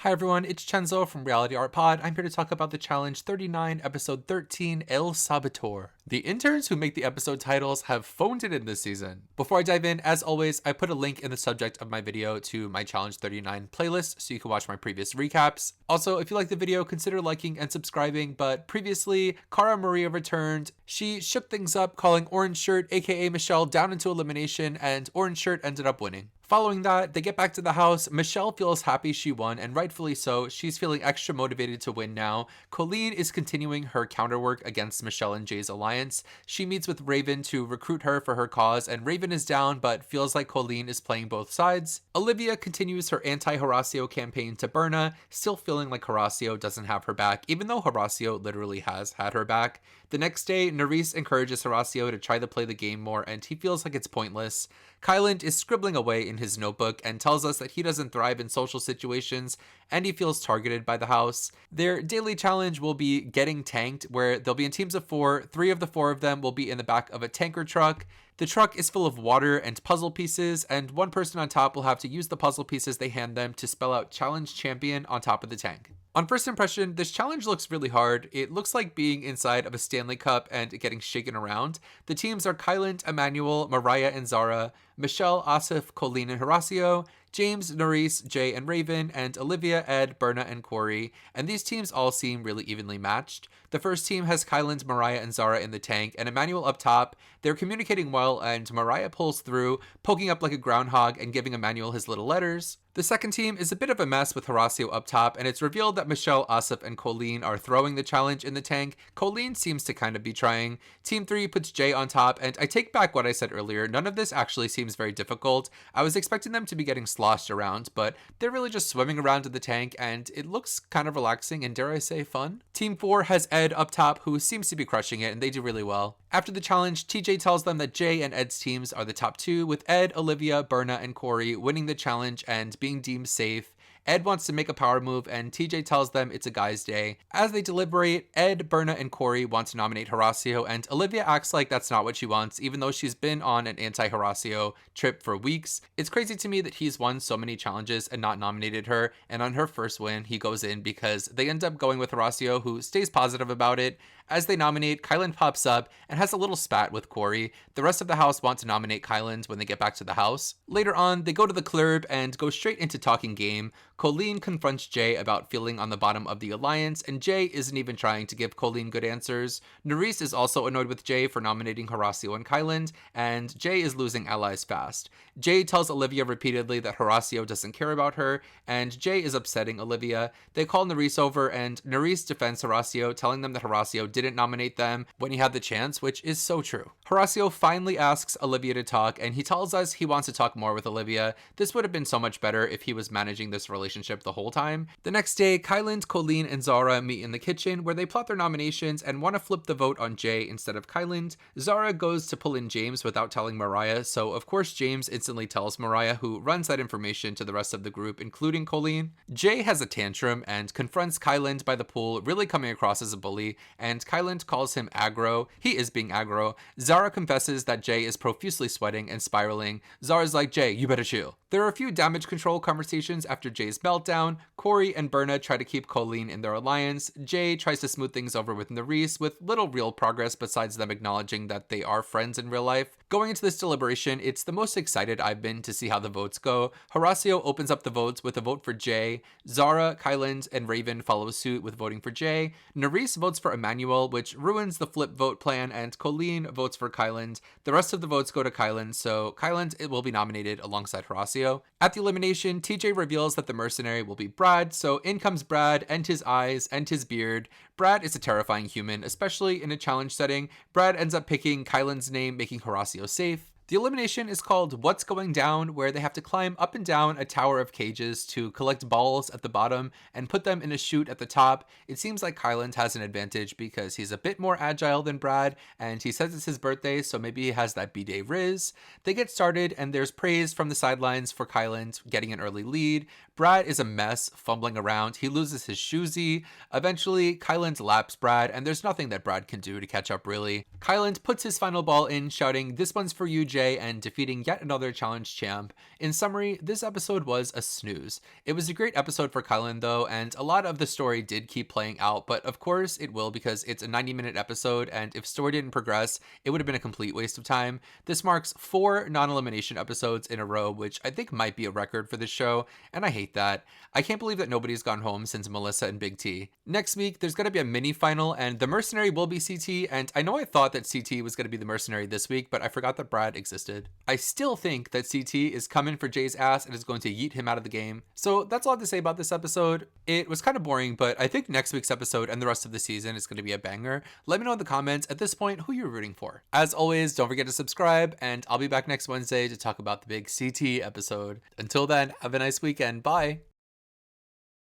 Hi everyone, it's Chenzo from Reality Art Pod. I'm here to talk about the challenge 39, episode 13, El Saboteur. The interns who make the episode titles have phoned it in this season. Before I dive in, as always, I put a link in the subject of my video to my challenge 39 playlist so you can watch my previous recaps. Also, if you like the video, consider liking and subscribing, but previously, Cara Maria returned. She shook things up, calling Orange Shirt, aka Michelle, down into elimination, and Orange Shirt ended up winning. Following that, they get back to the house. Michelle feels happy she won, and rightfully so. She's feeling extra motivated to win now. Colleen is continuing her counterwork against Michelle and Jay's alliance. She meets with Raven to recruit her for her cause, and Raven is down but feels like Colleen is playing both sides. Olivia continues her anti-Horacio campaign to Berna, still feeling like Horacio doesn't have her back, even though Horacio literally has had her back. The next day, Nerys encourages Horacio to try to play the game more, and he feels like it's pointless. Kyland is scribbling away in his notebook and tells us that he doesn't thrive in social situations and he feels targeted by the house. Their daily challenge will be getting tanked, where they'll be in teams of 4. 3 of the 4 of them will be in the back of a tanker truck. The truck is full of water and puzzle pieces, and one person on top will have to use the puzzle pieces they hand them to spell out Challenge Champion on top of the tank. On first impression, this challenge looks really hard. It looks like being inside of a Stanley Cup and getting shaken around. The teams are Kyland, Emmanuel, Mariah, and Zara, Michelle, Asif, Colleen, and Horacio, James, Nerys, Jay, and Raven, and Olivia, Ed, Berna, and Corey, and these teams all seem really evenly matched. The first team has Kyland, Mariah, and Zara in the tank, and Emmanuel up top. They're communicating well, and Mariah pulls through, poking up like a groundhog and giving Emmanuel his little letters. The second team is a bit of a mess with Horacio up top, and it's revealed that Michelle, Asif, and Colleen are throwing the challenge in the tank. Colleen seems to kind of be trying. Team 3 puts Jay on top, and I take back what I said earlier. None of this actually seems very difficult. I was expecting them to be getting sloshed around, but they're really just swimming around in the tank, and it looks kind of relaxing and, dare I say, fun. Team 4 has Ed up top, who seems to be crushing it, and they do really well. After the challenge, TJ tells them that Jay and Ed's teams are the top 2, with Ed, Olivia, Berna, and Corey winning the challenge and being deemed safe. Ed wants to make a power move, and TJ tells them it's a guy's day. As they deliberate, Ed, Berna, and Corey want to nominate Horacio, and Olivia acts like that's not what she wants, even though she's been on an anti-Horacio trip for weeks. It's crazy to me that he's won so many challenges and not nominated her, and on her first win, he goes in because they end up going with Horacio, who stays positive about it. As they nominate, Kyland pops up and has a little spat with Corey. The rest of the house want to nominate Kyland when they get back to the house. Later on, they go to the club and go straight into talking game. Colleen confronts Jay about feeling on the bottom of the alliance, and Jay isn't even trying to give Colleen good answers. Nerys is also annoyed with Jay for nominating Horacio and Kyland, and Jay is losing allies fast. Jay tells Olivia repeatedly that Horacio doesn't care about her, and Jay is upsetting Olivia. They call Nerys over, and Nerys defends Horacio, telling them that Horacio didn't nominate them when he had the chance, which is so true. Horacio finally asks Olivia to talk, and he tells us he wants to talk more with Olivia. This would have been so much better if he was managing this relationship the whole time. The next day, Kyland, Colleen, and Zara meet in the kitchen where they plot their nominations and want to flip the vote on Jay instead of Kyland. Zara goes to pull in James without telling Mariah, so of course James instantly tells Mariah, who runs that information to the rest of the group, including Colleen. Jay has a tantrum and confronts Kyland by the pool, really coming across as a bully, and Kyland calls him aggro. He is being aggro. Zara confesses that Jay is profusely sweating and spiraling. Zara's like, Jay, you better chill. There are a few damage control conversations after Jay's meltdown. Corey and Berna try to keep Colleen in their alliance. Jay tries to smooth things over with Nerys, with little real progress besides them acknowledging that they are friends in real life. Going into this deliberation, it's the most excited I've been to see how the votes go. Horacio opens up the votes with a vote for Jay. Zara, Kyland, and Raven follow suit with voting for Jay. Nerys votes for Emmanuel, which ruins the flip vote plan, and Colleen votes for Kyland. The rest of the votes go to Kyland, so Kyland will be nominated alongside Horacio. At the elimination, TJ reveals that the mercenary will be Brad, so in comes Brad and his eyes and his beard. Brad is a terrifying human, especially in a challenge setting. Brad ends up picking Kyland's name, making Horacio safe. The elimination is called What's Going Down, where they have to climb up and down a tower of cages to collect balls at the bottom and put them in a chute at the top. It seems like Kyland has an advantage because he's a bit more agile than Brad, and he says it's his birthday, so maybe he has that B-Day Riz. They get started, and there's praise from the sidelines for Kyland getting an early lead. Brad is a mess, fumbling around. He loses his shoesy. Eventually, Kyland laps Brad, and there's nothing that Brad can do to catch up, really. Kyland puts his final ball in, shouting, "This one's for you, Jay and defeating yet another challenge champ. In summary, this episode was a snooze. It was a great episode for Kylan though, and a lot of the story did keep playing out, but of course it will because it's a 90-minute episode, and if story didn't progress, it would have been a complete waste of time. This marks 4 non-elimination episodes in a row, which I think might be a record for this show, and I hate that. I can't believe that nobody's gone home since Melissa and Big T. Next week, there's going to be a mini final, and the mercenary will be CT, and I know I thought that CT was going to be the mercenary this week, but I forgot that Brad existed. I still think that CT is coming for Jay's ass and is going to yeet him out of the game. So that's all I have to say about this episode. It was kind of boring, but I think next week's episode and the rest of the season is going to be a banger. Let me know in the comments at this point who you're rooting for. As always, don't forget to subscribe, and I'll be back next Wednesday to talk about the big CT episode. Until then, have a nice weekend. Bye.